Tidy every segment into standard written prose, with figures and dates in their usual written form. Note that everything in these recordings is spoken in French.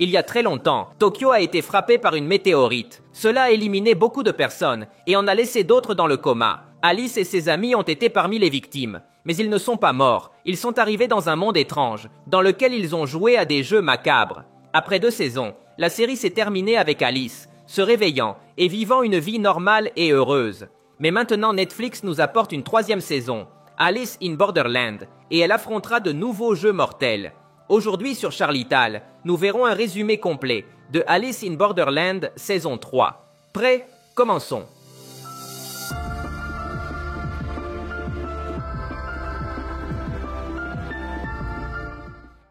Il y a très longtemps, Tokyo a été frappé par une météorite. Cela a éliminé beaucoup de personnes et en a laissé d'autres dans le coma. Alice et ses amis ont été parmi les victimes. Mais ils ne sont pas morts. Ils sont arrivés dans un monde étrange, dans lequel ils ont joué à des jeux macabres. Après 2 saisons, la série s'est terminée avec Alice, se réveillant et vivant une vie normale et heureuse. Mais maintenant Netflix nous apporte une 3e saison, Alice in Borderland, et elle affrontera de nouveaux jeux mortels. Aujourd'hui sur Charlital, nous verrons un résumé complet de Alice in Borderland saison 3. Prêts? Commençons.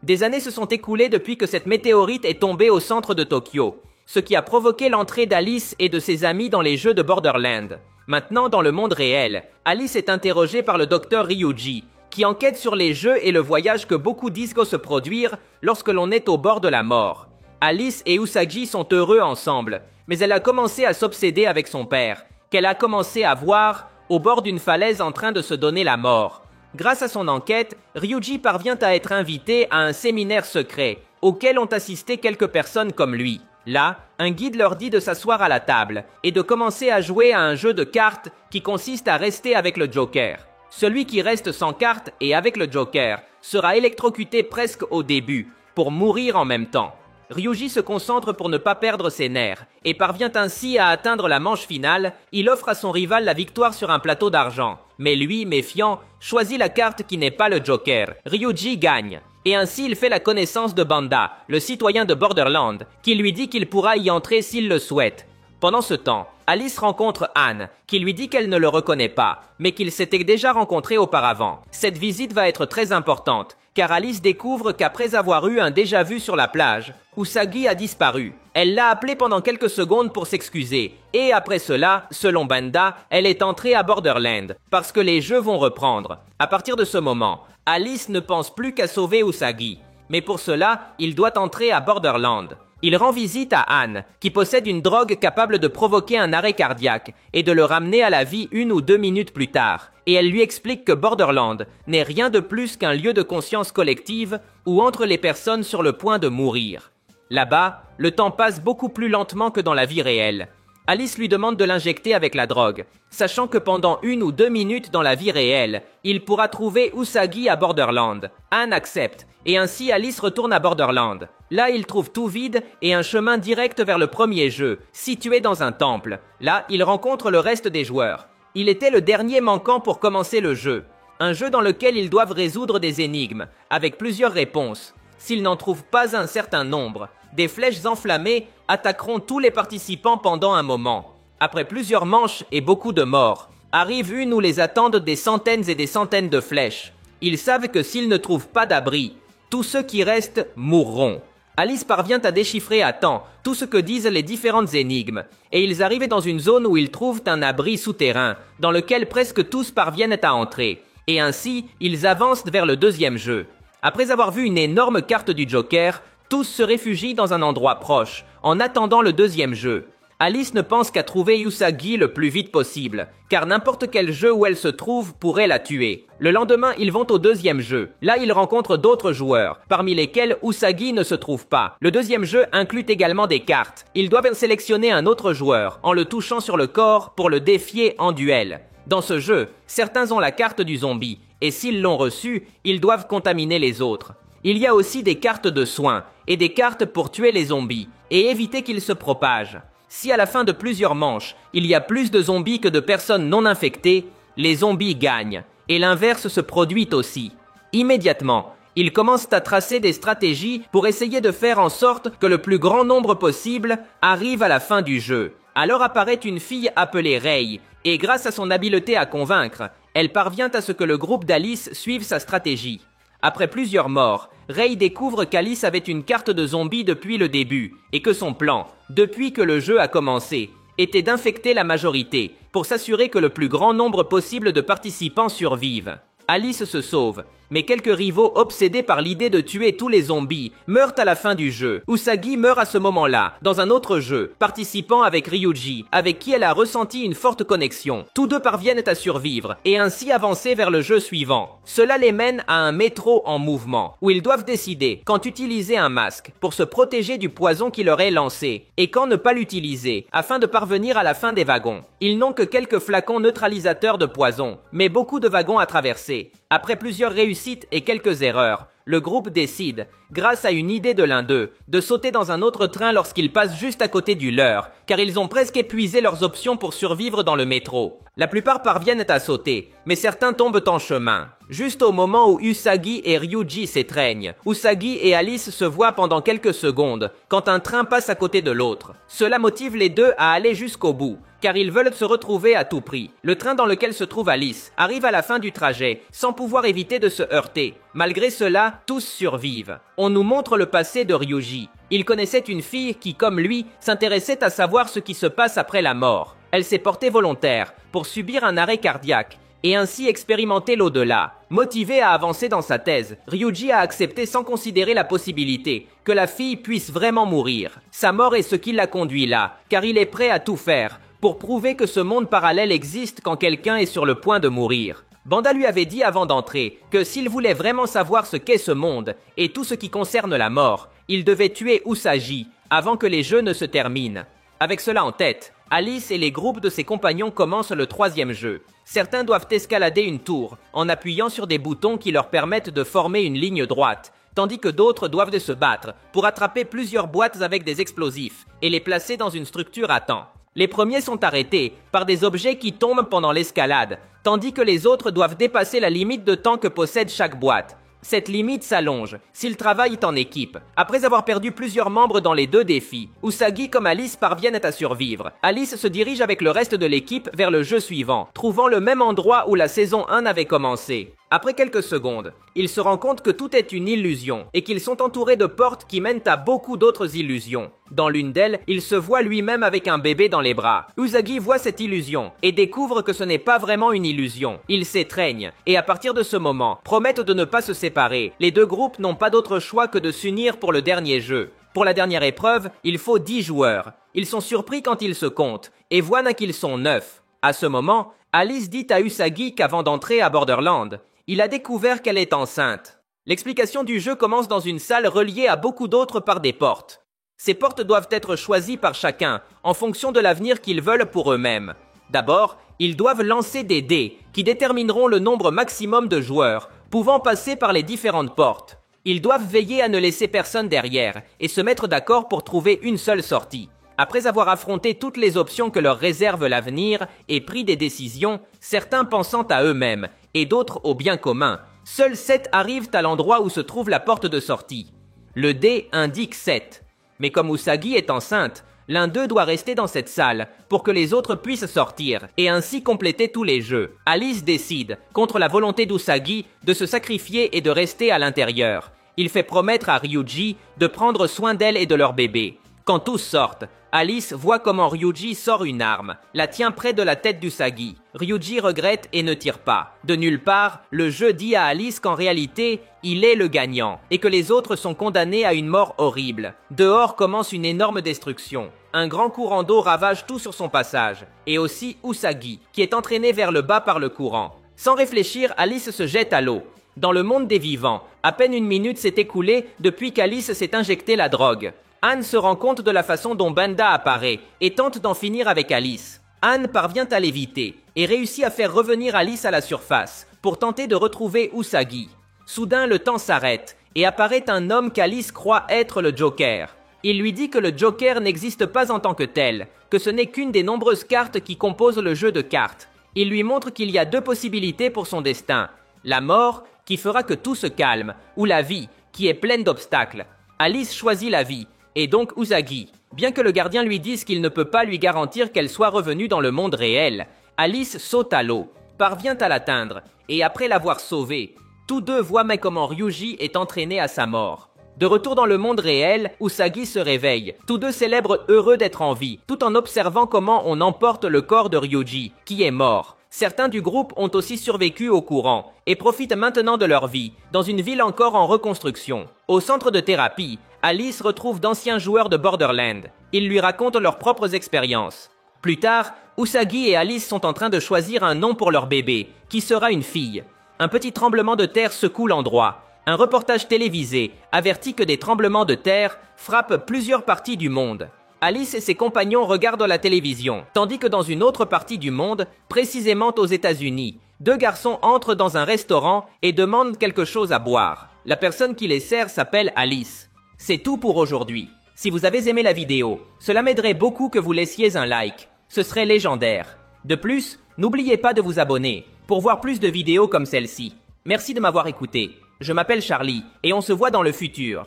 Des années se sont écoulées depuis que cette météorite est tombée au centre de Tokyo, ce qui a provoqué l'entrée d'Alice et de ses amis dans les jeux de Borderland. Maintenant, dans le monde réel, Alice est interrogée par le docteur Ryuji, qui enquête sur les jeux et le voyage que beaucoup disent se produire lorsque l'on est au bord de la mort. Alice et Usagi sont heureux ensemble, mais elle a commencé à s'obséder avec son père, qu'elle a commencé à voir au bord d'une falaise en train de se donner la mort. Grâce à son enquête, Ryuji parvient à être invité à un séminaire secret, auquel ont assisté quelques personnes comme lui. Là, un guide leur dit de s'asseoir à la table et de commencer à jouer à un jeu de cartes qui consiste à rester avec le Joker. Celui qui reste sans carte et avec le Joker sera électrocuté presque au début, pour mourir en même temps. Ryuji se concentre pour ne pas perdre ses nerfs, et parvient ainsi à atteindre la manche finale. Il offre à son rival la victoire sur un plateau d'argent. Mais lui, méfiant, choisit la carte qui n'est pas le Joker. Ryuji gagne. Et ainsi il fait la connaissance de Banda, le citoyen de Borderland, qui lui dit qu'il pourra y entrer s'il le souhaite. Pendant ce temps, Alice rencontre Anne, qui lui dit qu'elle ne le reconnaît pas, mais qu'ils s'étaient déjà rencontrés auparavant. Cette visite va être très importante, car Alice découvre qu'après avoir eu un déjà-vu sur la plage, Usagi a disparu. Elle l'a appelé pendant quelques secondes pour s'excuser, et après cela, selon Banda, elle est entrée à Borderland, parce que les jeux vont reprendre. À partir de ce moment, Alice ne pense plus qu'à sauver Usagi, mais pour cela, il doit entrer à Borderland. Il rend visite à Anne, qui possède une drogue capable de provoquer un arrêt cardiaque et de le ramener à la vie 1 ou 2 minutes plus tard. Et elle lui explique que Borderland n'est rien de plus qu'un lieu de conscience collective où entrent les personnes sur le point de mourir. Là-bas, le temps passe beaucoup plus lentement que dans la vie réelle. Alice lui demande de l'injecter avec la drogue, sachant que pendant 1 ou 2 minutes dans la vie réelle, il pourra trouver Usagi à Borderland. Anne accepte, et ainsi Alice retourne à Borderland. Là, il trouve tout vide et un chemin direct vers le premier jeu, situé dans un temple. Là, il rencontre le reste des joueurs. Il était le dernier manquant pour commencer le jeu. Un jeu dans lequel ils doivent résoudre des énigmes, avec plusieurs réponses. S'ils n'en trouvent pas un certain nombre, des flèches enflammées attaqueront tous les participants pendant un moment. Après plusieurs manches et beaucoup de morts, arrive une où les attendent des centaines et des centaines de flèches. Ils savent que s'ils ne trouvent pas d'abri, tous ceux qui restent mourront. Alice parvient à déchiffrer à temps tout ce que disent les différentes énigmes, et ils arrivent dans une zone où ils trouvent un abri souterrain, dans lequel presque tous parviennent à entrer. Et ainsi, ils avancent vers le deuxième jeu. Après avoir vu une énorme carte du Joker, tous se réfugient dans un endroit proche, en attendant le deuxième jeu. Alice ne pense qu'à trouver Usagi le plus vite possible, car n'importe quel jeu où elle se trouve pourrait la tuer. Le lendemain, ils vont au deuxième jeu. Là, ils rencontrent d'autres joueurs, parmi lesquels Usagi ne se trouve pas. Le deuxième jeu inclut également des cartes. Ils doivent sélectionner un autre joueur, en le touchant sur le corps pour le défier en duel. Dans ce jeu, certains ont la carte du zombie, et s'ils l'ont reçue, ils doivent contaminer les autres. Il y a aussi des cartes de soins, et des cartes pour tuer les zombies, et éviter qu'ils se propagent. Si à la fin de plusieurs manches, il y a plus de zombies que de personnes non infectées, les zombies gagnent, et l'inverse se produit aussi. Immédiatement, ils commencent à tracer des stratégies pour essayer de faire en sorte que le plus grand nombre possible arrive à la fin du jeu. Alors apparaît une fille appelée Rei, et grâce à son habileté à convaincre, elle parvient à ce que le groupe d'Alice suive sa stratégie. Après plusieurs morts, Rei découvre qu'Alice avait une carte de zombie depuis le début, et que son plan, depuis que le jeu a commencé, était d'infecter la majorité, pour s'assurer que le plus grand nombre possible de participants survivent. Alice se sauve, Mais quelques rivaux obsédés par l'idée de tuer tous les zombies meurent à la fin du jeu. Usagi meurt à ce moment-là, dans un autre jeu, participant avec Ryuji, avec qui elle a ressenti une forte connexion. Tous deux parviennent à survivre, et ainsi avancer vers le jeu suivant. Cela les mène à un métro en mouvement, où ils doivent décider quand utiliser un masque pour se protéger du poison qui leur est lancé, et quand ne pas l'utiliser, afin de parvenir à la fin des wagons. Ils n'ont que quelques flacons neutralisateurs de poison, mais beaucoup de wagons à traverser. Après plusieurs réussites et quelques erreurs, le groupe décide, grâce à une idée de l'un d'eux, de sauter dans un autre train lorsqu'il passe juste à côté du leur, car ils ont presque épuisé leurs options pour survivre dans le métro. La plupart parviennent à sauter, mais certains tombent en chemin. Juste au moment où Usagi et Ryuji s'étreignent, Usagi et Alice se voient pendant quelques secondes, quand un train passe à côté de l'autre. Cela motive les deux à aller jusqu'au bout, car ils veulent se retrouver à tout prix. Le train dans lequel se trouve Alice arrive à la fin du trajet, sans pouvoir éviter de se heurter. Malgré cela, tous survivent. On nous montre le passé de Ryuji. Il connaissait une fille qui, comme lui, s'intéressait à savoir ce qui se passe après la mort. Elle s'est portée volontaire pour subir un arrêt cardiaque et ainsi expérimenter l'au-delà. Motivé à avancer dans sa thèse, Ryuji a accepté sans considérer la possibilité que la fille puisse vraiment mourir. Sa mort est ce qui l'a conduit là, car il est prêt à tout faire pour prouver que ce monde parallèle existe quand quelqu'un est sur le point de mourir. Banda lui avait dit avant d'entrer que s'il voulait vraiment savoir ce qu'est ce monde et tout ce qui concerne la mort, il devait tuer Usagi avant que les jeux ne se terminent. Avec cela en tête, Alice et les groupes de ses compagnons commencent le troisième jeu. Certains doivent escalader une tour en appuyant sur des boutons qui leur permettent de former une ligne droite, tandis que d'autres doivent se battre pour attraper plusieurs boîtes avec des explosifs et les placer dans une structure à temps. Les premiers sont arrêtés par des objets qui tombent pendant l'escalade, tandis que les autres doivent dépasser la limite de temps que possède chaque boîte. Cette limite s'allonge s'ils travaillent en équipe. Après avoir perdu plusieurs membres dans les deux défis, Usagi comme Alice parviennent à survivre. Alice se dirige avec le reste de l'équipe vers le jeu suivant, trouvant le même endroit où la saison 1 avait commencé. Après quelques secondes, il se rend compte que tout est une illusion et qu'ils sont entourés de portes qui mènent à beaucoup d'autres illusions. Dans l'une d'elles, il se voit lui-même avec un bébé dans les bras. Usagi voit cette illusion et découvre que ce n'est pas vraiment une illusion. Ils s'étreignent et à partir de ce moment, promettent de ne pas se séparer. Les deux groupes n'ont pas d'autre choix que de s'unir pour le dernier jeu. Pour la dernière épreuve, il faut 10 joueurs. Ils sont surpris quand ils se comptent et voient qu'ils sont 9. À ce moment, Alice dit à Usagi qu'avant d'entrer à Borderland, il a découvert qu'elle est enceinte. L'explication du jeu commence dans une salle reliée à beaucoup d'autres par des portes. Ces portes doivent être choisies par chacun, en fonction de l'avenir qu'ils veulent pour eux-mêmes. D'abord, ils doivent lancer des dés, qui détermineront le nombre maximum de joueurs, pouvant passer par les différentes portes. Ils doivent veiller à ne laisser personne derrière, et se mettre d'accord pour trouver une seule sortie. Après avoir affronté toutes les options que leur réserve l'avenir et pris des décisions, certains pensant à eux-mêmes, et d'autres au bien commun, seuls 7 arrivent à l'endroit où se trouve la porte de sortie. Le dé indique 7. Mais comme Usagi est enceinte, l'un d'eux doit rester dans cette salle pour que les autres puissent sortir et ainsi compléter tous les jeux. Alice décide, contre la volonté d'Usagi, de se sacrifier et de rester à l'intérieur. Il fait promettre à Ryuji de prendre soin d'elle et de leur bébé. Quand tous sortent, Alice voit comment Ryuji sort une arme, la tient près de la tête d'Usagi. Ryuji regrette et ne tire pas. De nulle part, le jeu dit à Alice qu'en réalité, il est le gagnant et que les autres sont condamnés à une mort horrible. Dehors commence une énorme destruction. Un grand courant d'eau ravage tout sur son passage, et aussi Usagi, qui est entraîné vers le bas par le courant. Sans réfléchir, Alice se jette à l'eau. Dans le monde des vivants, à peine une minute s'est écoulée depuis qu'Alice s'est injecté la drogue. Anne se rend compte de la façon dont Banda apparaît et tente d'en finir avec Alice. Anne parvient à l'éviter et réussit à faire revenir Alice à la surface pour tenter de retrouver Usagi. Soudain, le temps s'arrête et apparaît un homme qu'Alice croit être le Joker. Il lui dit que le Joker n'existe pas en tant que tel, que ce n'est qu'une des nombreuses cartes qui composent le jeu de cartes. Il lui montre qu'il y a 2 possibilités pour son destin. La mort, qui fera que tout se calme, ou la vie, qui est pleine d'obstacles. Alice choisit la vie, et donc Usagi. Bien que le gardien lui dise qu'il ne peut pas lui garantir qu'elle soit revenue dans le monde réel, Alice saute à l'eau, parvient à l'atteindre, et après l'avoir sauvée, tous deux voient comment Ryuji est entraîné à sa mort. De retour dans le monde réel, Usagi se réveille. Tous deux célèbrent heureux d'être en vie, tout en observant comment on emporte le corps de Ryuji, qui est mort. Certains du groupe ont aussi survécu au courant et profitent maintenant de leur vie dans une ville encore en reconstruction. Au centre de thérapie, Alice retrouve d'anciens joueurs de Borderlands. Ils lui racontent leurs propres expériences. Plus tard, Usagi et Alice sont en train de choisir un nom pour leur bébé, qui sera une fille. Un petit tremblement de terre secoue l'endroit. Un reportage télévisé avertit que des tremblements de terre frappent plusieurs parties du monde. Alice et ses compagnons regardent la télévision, tandis que dans une autre partie du monde, précisément aux États-Unis, deux garçons entrent dans un restaurant et demandent quelque chose à boire. La personne qui les sert s'appelle Alice. C'est tout pour aujourd'hui. Si vous avez aimé la vidéo, cela m'aiderait beaucoup que vous laissiez un like. Ce serait légendaire. De plus, n'oubliez pas de vous abonner pour voir plus de vidéos comme celle-ci. Merci de m'avoir écouté. Je m'appelle Charlie et on se voit dans le futur.